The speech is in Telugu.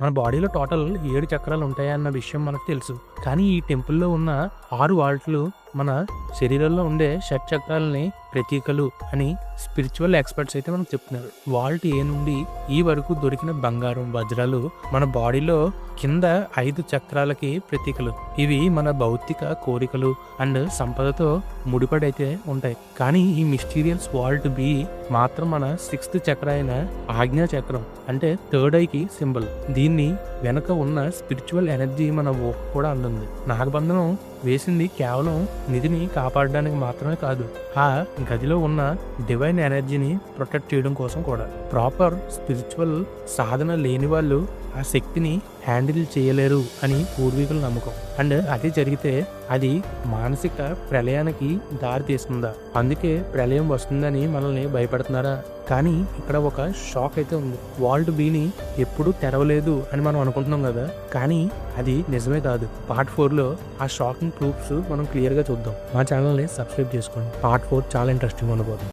మన బాడీలో టోటల్ 7 చక్రాలు ఉంటాయన్న విషయం మనకు తెలుసు. కానీ ఈ టెంపుల్లో ఉన్న 6 వాల్ట్లు మన శరీరంలో ఉండే షట్ చక్రాలని ప్రతీకలు అని స్పిరిచువల్ ఎక్స్పర్ట్స్ అయితే మనకు చెప్తున్నారు. వాల్ట్ ఏ నుండి ఈ వరకు దొరికిన బంగారం, వజ్రాలు మన బాడీలో కింద 5 చక్రాలకి ప్రతీకలు. ఇవి మన భౌతిక కోరికలు అండ్ సంపదతో ముడిపడైతే ఉంటాయి. కానీ ఈ మిస్టీరియస్ వాల్ట్ బి మాత్రం మన 6th చక్ర అయిన ఆజ్ఞా చక్రం అంటే థర్డ్ ఐకి సింబల్. దీన్ని వెనక ఉన్న స్పిరిచువల్ ఎనర్జీ మన ఊహ కూడా అందుంది. నాగబంధనం వేసింది కేవలం నిధిని కాపాడడానికి మాత్రమే కాదు, ఆ గదిలో ఉన్న డివైన్ ఎనర్జీని ప్రొటెక్ట్ చేయడం కోసం కూడా. ప్రాపర్ స్పిరిచువల్ సాధన లేని వాళ్ళు ఆ శక్తిని హ్యాండిల్ చేయలేరు అని పూర్వీకుల నమ్మకం. అండ్ అది జరిగితే అది మానసిక ప్రళయానికి దారి తీస్తుందా, అందుకే ప్రళయం వస్తుందని మనల్ని భయపడుతున్నారా? కానీ ఇక్కడ ఒక షాక్ అయితే ఉంది. వాల్ట్ బిని ఎప్పుడు తెరవలేదు అని మనం అనుకుంటున్నాం కదా, కానీ అది నిజమే కాదు. పార్ట్ 4లో ఆ షాకింగ్ ప్రూఫ్స్ మనం క్లియర్ గా చూద్దాం. మా ఛానల్ని సబ్స్క్రైబ్ చేసుకోండి. పార్ట్ 4 చాలా ఇంట్రెస్టింగ్ ఉండబోతుంది.